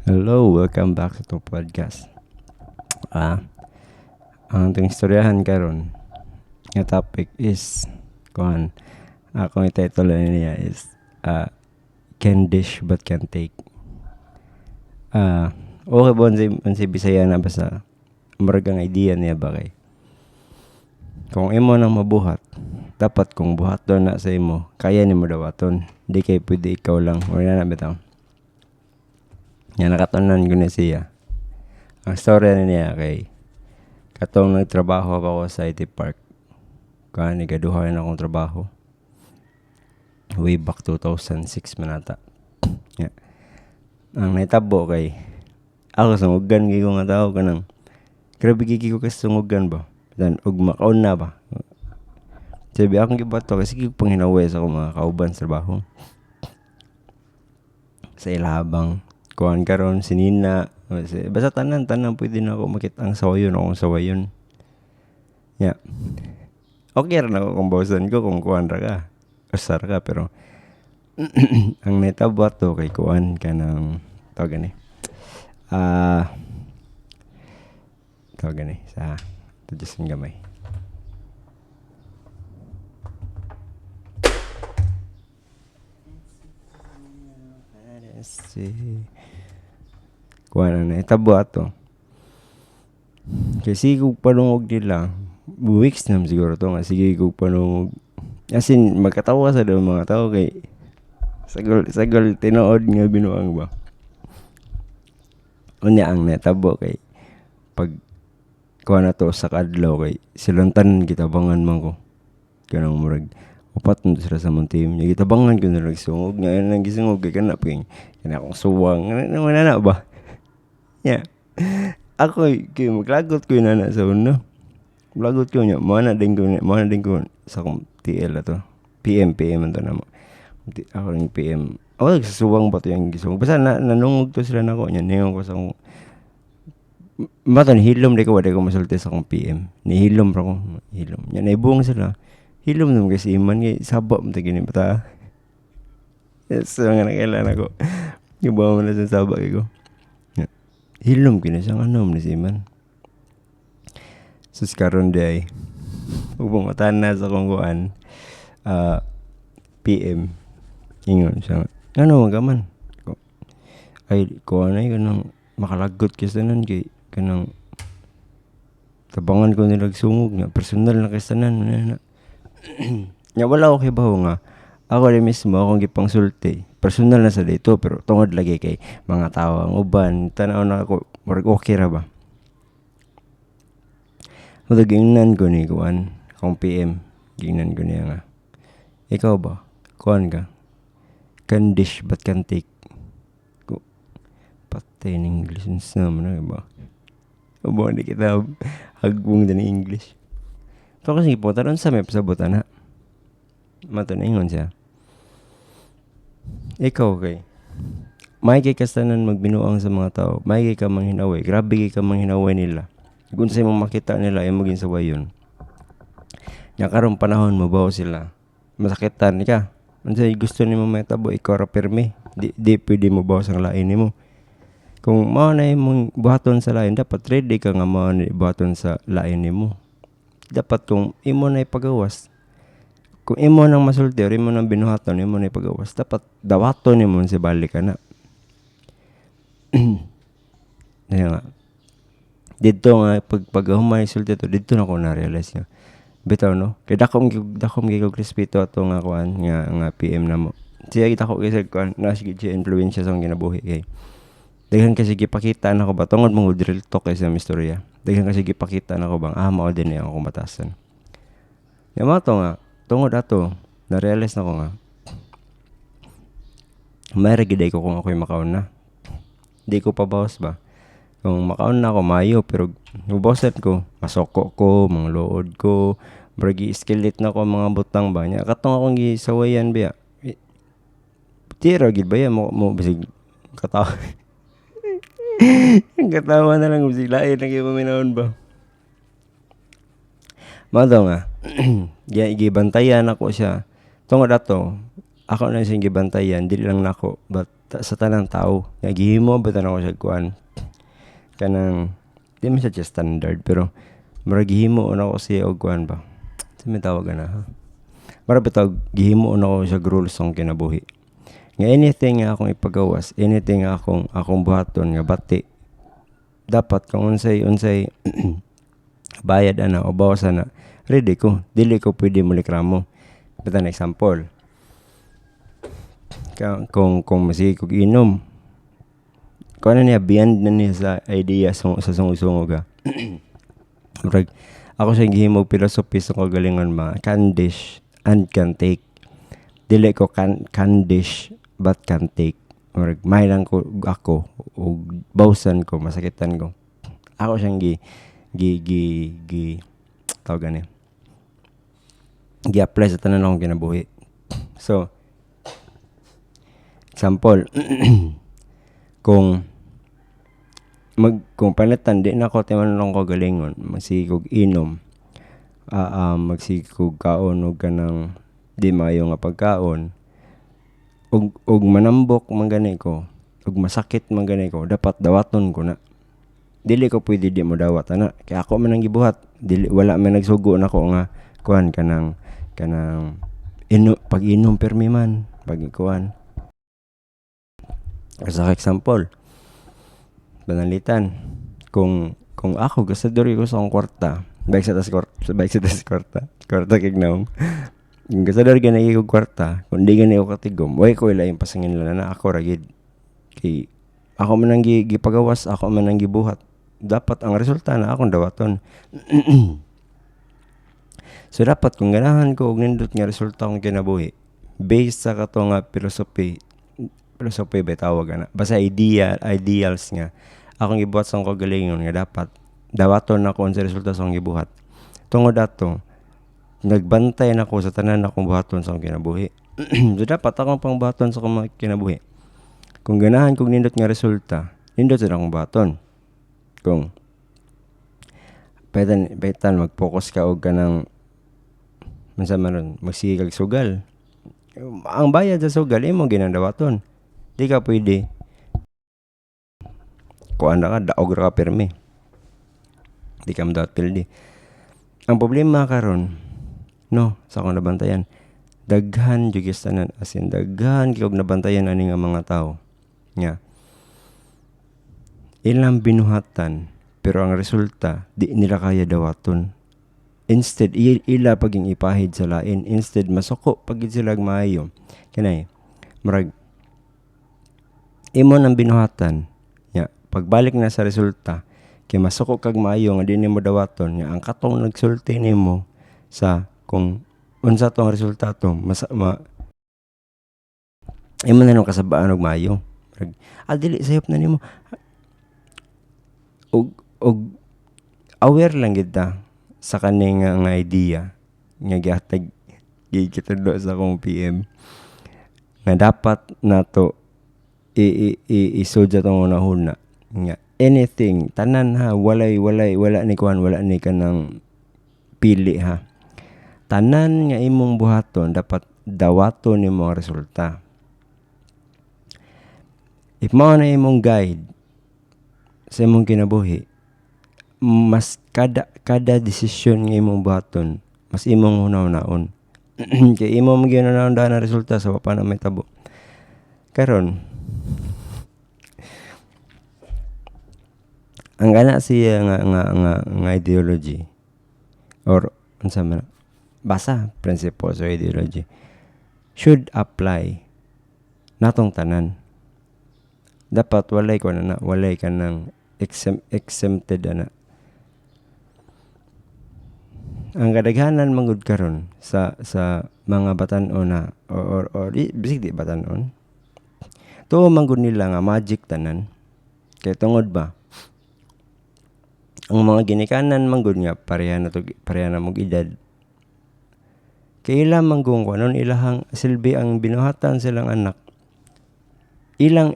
Hello, welcome back to podcast. Ah, ang itong istoryahan karon nga topic is kuan. Akong title niya is can dish but can take. Okay ba si Bisaya na basta murag ang idea niya ba kay kung imo nang mabuhat, dapat kung buhat daw na sa imo, kaya nimo dawaton. Di kay pwede ikaw lang. Wala na bitaw. Nga nakatanan ko na siya. Ang story niya kay katong nagtrabaho ako sa IT Park. Kani gaduha na akong trabaho. Way back 2006 manata. Yeah. Ang naitabo kay ako sungugan gyud ko nga tao kanang grabe gyud ko kasi sungugan ba. Dan ug makaon na ba. Sabi akong gibato kasi gyud panghinaway sa akong mga kauban sa trabaho. Sa ilhabang kuan karon sinina basta tanan pwede na ako makita ang akong sawayon. Yeah. Okay ra na ako kung bawsan ko kung kuan ra ka. Usar ka pero ang netabuat to kay kuan kanang tawag gani. Tawag gani sa tujusan gamay. Kuan na netabuat to. Kasi kung panungog nila, weeks na siguro to nga. Sige kung panungog. As in, magkatawa sa doon mga tao kay sagol tinood nga binuang ba. Unya ang netabo kay pag kuha na to sa kadlaw kay silantan gitabangan man ko. Kanang murag upat na sila sa mong team. Gitabangan ko na nagsungog. Ngayon nang gisungog kay kanap kay akong suwang. Ano na ba? Yeah. Ako kay maglagot ko na sa una. Maglagot ko niya. Mana din ko sa akong TL ato. PM man to na mo. Ako ring PM. Ako nagsusuwang ba to yung gisong. Basta nanungog to sila na ko. Niyon ko sa akong matan hilom di ko wala ko masulti sa akong PM. Nihilom ra ko. Hilom. Yan naibong sila. Hilom naman kasi iman kay sabak mo gini bata. Yes, nga nakailan ako. Ibaw mo na sa sabak ko. Hilom kina siyang ni si iman. Sus karon day. Ubong matan na sa kong kuan. PM. Ingon siya. Ano magaman? Ay kuan ay kanang makalagot kasi tanan kay kanang tabangan ko nilag sungog nga personal na kasi tanan na. Nya wala ko kay baho nga ako rin mismo akong gipang sulti personal na sa dito pero tungod lagi kay mga tao ang uban tanaw na ako murag okay ra ba mudag gingnan ko ni kuan akong PM gingnan ko niya nga ikaw ba kuan ka can dish but can take ko patay ng English naman na ba abo ni kita hagbong din English to kasi po taron sa may pasabutan na mato na ingon siya ikaw kay may kay kastanan magbinuang sa mga tao may kay ka manghinaway grabe kay ka manghinaway nila kung sa imong makita nila ay maging sawayon nya karong panahon mabaw sila masakitan ka unsay gusto nimo mahitabo ikaw ra pirmi di pwede mo bawas ang lain nimo kung mao na imong buhaton sa lain dapat ready ka nga mao ni buhaton sa lain nimo dapat kung imo na ipagawas kung imo nang masulti or imo nang binuhaton imo na ipagawas dapat dawaton nimo si balik ka na nga dito nga pagpagahumay sulti to dito na ko na realize nga bitaw no kay dakom gyud respeto ato nga kuan nga PM na mo siya kita ko kasi kuan na sige siya influensya sa akong ginabuhi kay daghan kasi gipakita nako ba tungod mo drill talk kay sa istorya daghan kasi gipakita nako bang mao din ang akong batasan nga mo to nga tungod ato na-realize na ko nga may ragiday ko kung ako'y makaon na di ko pabawas ba kung makaon na ako mayo pero nubawasan ko masoko ko mga lood ko bragi skillet na ko mga butang ba nya katong akong gisawayan ba tira gid ba mo bisig katawa katawa na lang bisig lain na gyud paminawon ba mado nga gibantayan ako siya tungod ato ako na siyang gibantayan dili lang nako but sa tanang tao. Nga gihimo ba tanang ko siya kuan kanang di man siya just standard pero murag gihimo na ko siya og kuan ba. Sa may tawag na ha. Mara bitag gihimo na ko siya rules ang kinabuhi. Nga anything nga akong ipagawas, anything nga akong buhaton nga bati, dapat kung unsay bayad ana o bawasan na, ready ko. Dili ko pwede mulikramo. Bitan example. Kung masige kog inom, kung ano niya, beyond na niya sa idea sa sungog-sungog ha. Murag, ako siya gihimo philosophy sa kagalingon mga can dish and can take. Dili ko can dish but can take. Murag, may lang ko ako o bawsan ko, masakitan ko. Ako siyang tawag gani. Gi-apply sa tanan akong kinabuhi. So, example, kung panitan di na ko timan lang ko galingon, magsigog inom, magsigog kaon og kanang di maayo nga pagkaon, og manambok man gani ko, og masakit man gani ko, dapat dawaton ko na. Dili ko pwede di mo dawat ana, kay ako man ang gibuhat. Dili wala man nagsugo nako nga kuan kanang pag-inom permi man, pag kuan. Sa example, banalitan, kung ako gasadori ko sa akong kwarta, bike sa tas kwarta kignaw. Kung gasadori ganay ko kwarta, kung di ganay ko katigom, way ko ila yung pasangin na ako ragid. Kay ako man ang gipagawas, ako man ang gibuhat. Dapat ang resulta na akong dawaton. So dapat kung ganahan ko og nindot nga resulta akong kinabuhi, based sa kato nga philosophy ba tawag ana, basta ideals nga akong gibuhat sa akong kagalingon nga dapat dawaton na ko sa resulta sa akong gibuhat. Tungod ato, nagbantay na ko sa tanan akong buhaton sa akong kinabuhi. So dapat akong pangbuhaton sa akong kinabuhi. Kung ganahan kog nindot nga resulta, nindot sa akong buhaton. Kung paitan mag-focus ka og kanang mansa man magsige kag sugal, ang bayad sa sugal imo ginadawaton. Di ka pwede kuan na ka daog ra ka permi, di ka madawat pildi. Ang problema karon no sa akong nabantayan, daghan jud tanan, as in daghan kay og nabantayan ani nga mga tao nga ilang binuhatan pero ang resulta di nila kaya dawaton. Instead ila paging ipahid sa lain, instead masuko pagid sila maayo kanay murag imo nang binuhatan nya pagbalik na sa resulta kay masuko kag maayo nga di nimo dawaton nya ang katong nagsulti nimo sa kung unsa tong resulta to imo na nang kasabaan og maayo. Dili sayop na nimo og aware lang gid ta sa kaning nga idea nga gihatag gikitudo sa akong PM nga dapat nato isudya tong unahuna nga anything tanan ha, wala ni kuan, wala ni kanang pili ha. Tanan nga imong buhaton dapat dawaton nimo ang resulta. If mao na imong guide sa imong kinabuhi, mas kada desisyon nga imong buhaton, mas imong hunaw-naon. Kay imong ginanaon na resulta sa pa na may tabo. Karon, ang gana siya nga ideology or unsa man basa principles or ideology should apply natong tanan. Dapat walay ka nang exempted ana. Ang kadaghanan mangud karon sa mga batan-on na or bisig di batan-on, tuo mangud nila nga magic tanan. Kay tungod ba ang mga ginikanan manggod nga pareha na mong edad, kay ilang manggong kuanon ilahang silbi ang binuhatan silang anak, ilang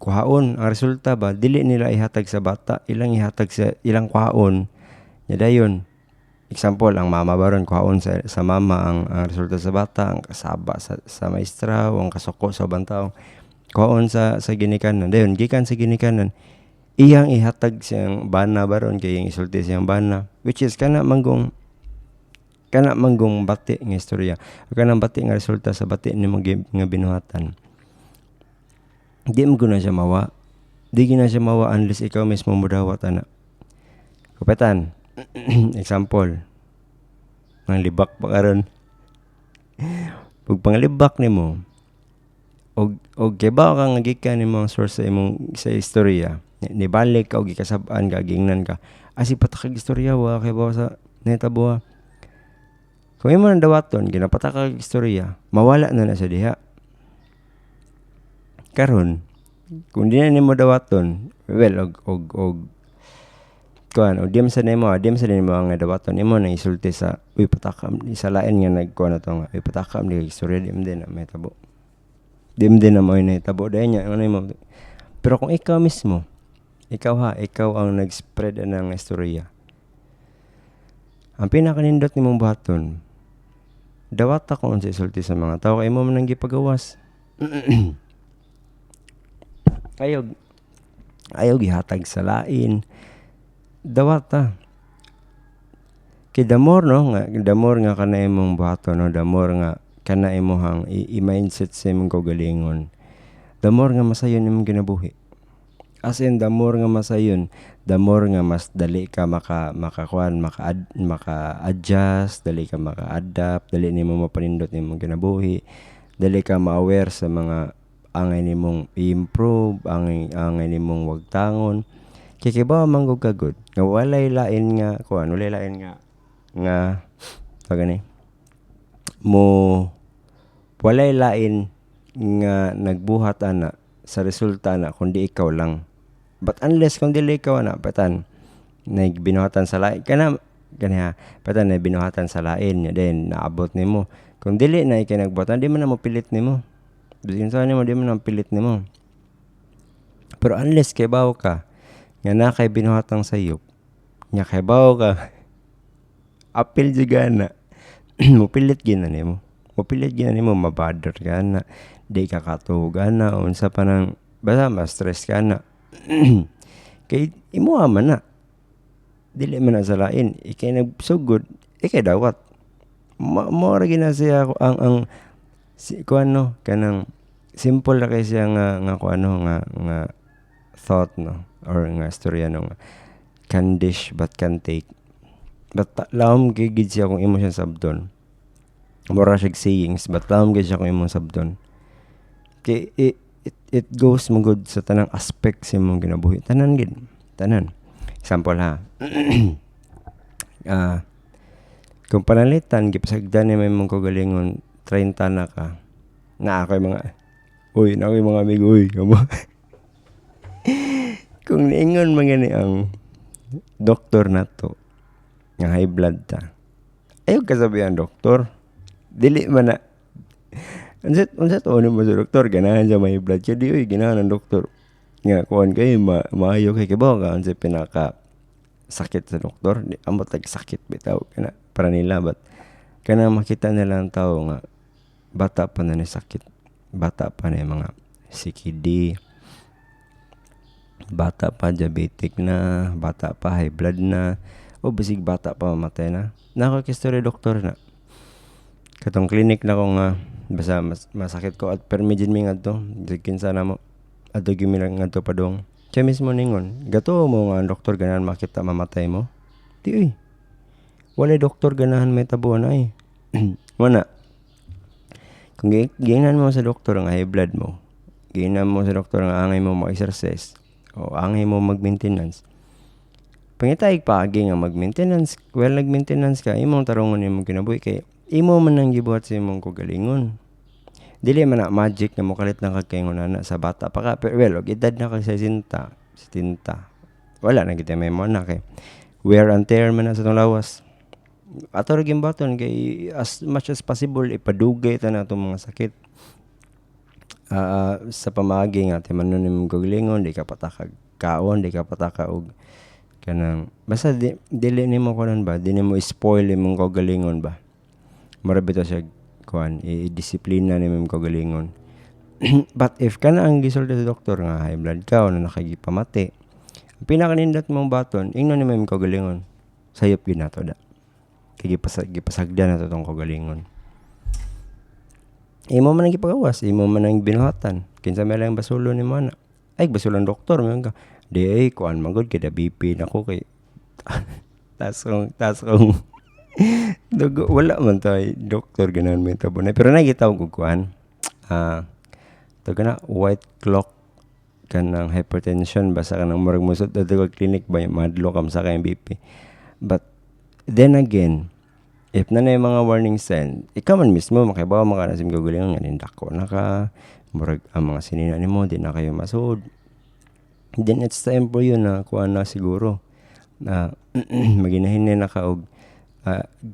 kuhaon ang resulta ba dili nila ihatag sa bata, ilang ihatag sa ilang kuhaon nya dayon. Example, ang mama baron kuhaon sa mama ang resulta sa bata, ang kasaba sa maestra o ang kasuko sa ubang tao. kuhaon sa ginikanan. Dayon gikan sa ginikanan, iyang ihatag siyang bana baron kay iyang isulti siyang bana, which is kana manggong bati nga istorya, kanang bati nga resulta sa bati nimo nga binuhatan. Di mo na siya mawa. Di gina siya mawa unless ikaw mismo mudawat ana. Kapitan, example, ang libak pa karon. Pag panglibak nimo, og kibaw ka nga gikan nimo ang source sa imong sa istorya, nibalik ka og gikasab-an ka, gingnan ka, asi patakag istorya wa kay ba sa nahitabo. Kung imo nang dawaton ginapatakag istorya, mawala na siya diha. Karon kung di na nimo dawaton, well og kuan o dim sa nimo ang dawaton imo nang isulti sa uy patakam isa lain nga nagkuan ato nga uy patakam di istorya dim din na mahitabo. Dim din na mo nahitabo dahil niya ano mo. Pero kung ikaw mismo, ikaw ang nag-spread ng istorya, ang pinakanindot nimong buhaton, dawata kung sa isulti sa mga tao kay mo man nang gipagawas. ayaw gihatag sa lain, dawata kay damor nga kana imong buhaton no, damor nga kana imong i-mindset sa imong kaugalingon, damor nga masayon imong kinabuhi. As in, damor nga masayon, damor nga mas dali ka maka-adjust, dali ka maka-adapt, dali nimo mapanindot nimong kinabuhi, dali ka ma-aware sa mga angay nimong i-improve, angay nimong wagtangon. Kikibaw manggod kagod nga walay lain nga pagani walay lain nga nagbuhat ana sa resulta na kundi ikaw lang. But unless kung dili ikaw na patan nagbinuhatan sa lain patan na binuhatan sa lain then naabot nimo, kung dili na ikay nagbuhatan di man na mo pilit nimo, bisan sa nimo di man na pilit nimo. Pero unless kay bawo ka nga na kay binuhatang sayop nya kay bawo ka apil juga na mupilit gina nimo mabother ka na, di ka katugan na unsa pa nang basta ma-stress ka na. Kay imo man na dili man na sa lain ikay nagsugod ikay dawat mo ra gina siya ang kuano kanang simple ra kay siya nga kuano nga thought no or nga storya no nga can dish but can take, but lawom gid siya kung imo siya sabton. Mura siya sayings but lawom gid siya kung imo sabton. Kay it goes magud sa tanang aspect sa imong kinabuhi, tanan. Example ha. Kung panalitan gipasagdan ni imong kaugalingon 30 na ka na ako'y mga amigo kamo. Kung niingon man gani ang doktor nato nga high blood ta, ayaw kasabi ang doktor dili man na unsa to mo sa doktor ganahan sa may blood kay di ganahan ang doktor nga kuan kay maayo kay kibaw ka unsa pinaka sakit sa doktor di ambot tag sakit bitaw kana para nila, but kana makita nila ang tao nga bata pa na ni sakit, bata pa na mga CKD, bata pa diabetic na, bata pa high blood na, o basig bata pa mamatay na. Nakakistorya doktor na. Katong clinic na ko nga basta masakit ko at permidin mi ngadto, kinsa na mo. Adto gyud mi lang ngadto padung. Siya mismo ningon, gato mo nga ang doktor ganahan makita mamatay mo. Di walay doktor ganahan may tabuan ay. Wala. Kung giingnan mo sa doktor nga high blood mo, giingnan mo sa doktor nga angay mo mag-exercise o angay mo mag-maintenance, pangitayig paagi nga mag-maintenance, well nag-maintenance ka, imong tarungon imong kinabuhi kay imo man nang gibuhat sa imong kaugalingon. Dili man na magic nga mokalit lang kag kaingon ana sa bata pa ka, pero well og edad na kag 60, wala na kita may mo na kay wear and tear man na sa tong lawas. Ato ra gimbaton kay as much as possible ipadugay ta na itong mga sakit. Sa pamagi nga timanon imong kaugalingon, di ka patakag kaon, di ka pataka og kanang basta dili nimo kuan ba, dili mo spoil imong kaugalingon ba. Mara bitaw siya kuan i-disiplina nimo imong kaugalingon. But if ka na ang gisulti sa doktor nga high blood ka o na nakagipamati, ang pinakanindot mong baton, ingnon ni may kagalingon. Sayop yun nato da. Kaya gipasagdan na to tong kagalingon. Imo man ang gipagawas, imo man ang binuhatan. Kinsa may lang basulo ni mo na. Ay, basulo doktor. May ka. Di ay, kuan magod kaya BP na ko kay tas kong dugo, wala man tayo doktor ganahan may tabunay. Pero nagitawag ko kuan. Ito ka na, white clock ka ng hypertension. Basta ka ng murag musot na ito clinic ba yung madlo kam sa kayong BP. But then again, if na yung mga warning sign, ikaw man mismo, makibawa maka na sim gagulingan nga nindako na ka, murag ang mga sinina ni mo, di na kayo masud. Then it's time for you na kuha na siguro na maginahin na ka og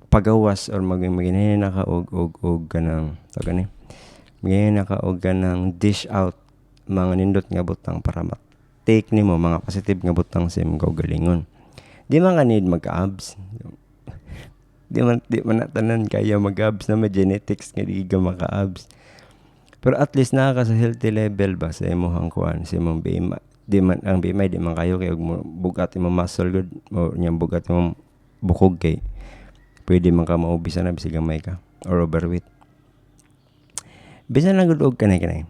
pagawas or maginahin na ka og kanang so gani maginahin na ka og kanang dish out mga nindot nga butang para take nimo mga positive nga butang sa imong kaugalingon. Di man ka need mag-abs. Di man tanan kaya mag-abs na may genetics nga di ka maka-abs. Pero at least nakaka sa healthy level ba sa imong kuan sa imong BMI. Di man ang BMI di man kayo kay bugat imong muscle good o nyang bugat imong bukog kay pwede man ka maubisa na bisig gamay ka or overweight. Bisan lang gud og kanay.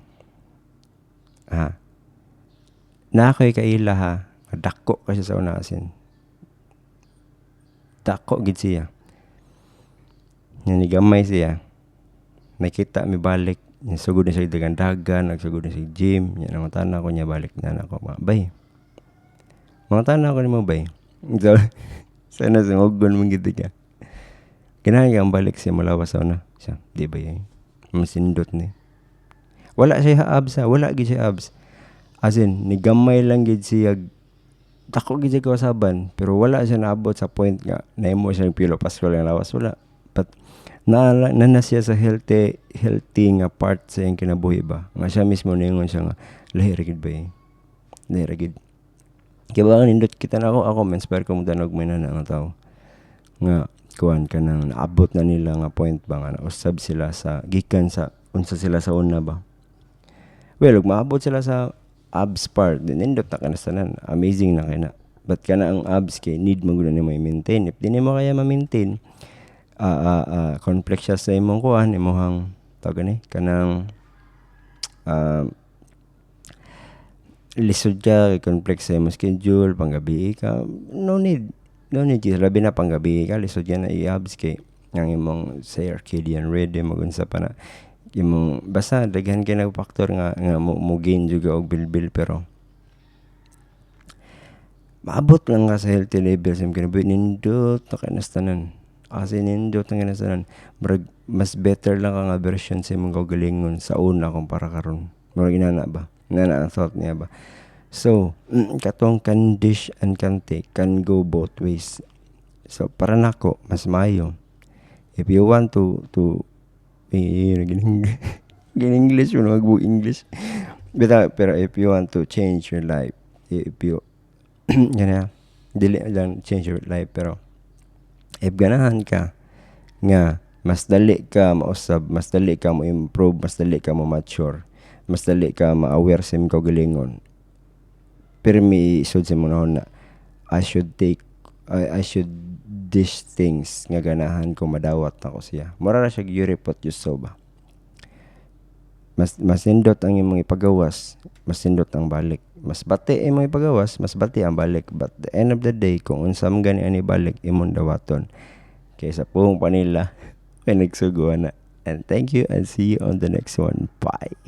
Na ako'y kaila ha. Dako kasi sa una asin. Dako gid siya. Nanigamay siya. Nakita mi balik. Nagsugod na siya dagan-dagan. Nagsugod na siya gym. Yan ang tana ko niya balik na ako. Bay. Mga tana ko ni mo bay. So, sana sungogon mong gito ka. Ganahan ka ang balik siya malawas sa una. Siya, di ba yun? Masindot ni. Wala siya abs ha. Wala gid siya abs. As in, nigamay lang gid siya. Dako gid siya kawasaban. Pero wala siya naabot sa point nga. Naimo siya yung pilo pasko lang lawas. Wala. But, na siya sa healthy nga part sa yung kinabuhi ba. Nga siya mismo ningon siya nga. Lahiragid ba yun? Lahiragid. Kaya ba nindot kita na ako ma-inspire ko mo danog may na nga tao. Nga, kuhan ka nang naabot na nila nga point ba nga nausab sila sa gikan sa unsa sila sa una ba. Well, maabot sila sa abs part din nindot na kanastanan amazing na kay na. But kana ang abs kay need mo gud ni mo i-maintain. If di mo kaya ma-maintain complex siya sa imong kuhan imong tawag ni kanang lisod ka complex sa imong schedule panggabi ka no need labi na panggabi ka lisod yan na i-abs kay ang imong circadian rhythm magunsa pa na imong basta daghan kay nag factor nga mo gain juga og bilbil pero maabot lang ka sa healthy level sa kinabuhi nindot na kanastanan as in nindot na kanastanan mas better lang ka nga version sa imong kaugalingon sa una kumpara karon murag inana ba nana ang thought niya ba. So, katong can dish and can take, can go both ways. So, para nako mas mayo. If you want to English, magbu English. Pero if you want to change your life, if you, dili lang change your life, pero if ganahan ka, nga, mas dali ka mausab, mas dali ka mo improve, mas dali ka mo mature, mas dali ka ma-aware sa imong kaugalingon. Pero may isod sa muna na I should dish things nga ganahan ko madawat ako siya. Mura na siya yuripot yuso ba. Mas nindot ang imong ipagawas, mas nindot ang balik. Mas bati imong ipagawas, mas bati ang balik. But the end of the day, kung unsam gani ani balik imong dawaton. Kaysa pong panila, ay nagsuguan na. And thank you and see you on the next one. Bye.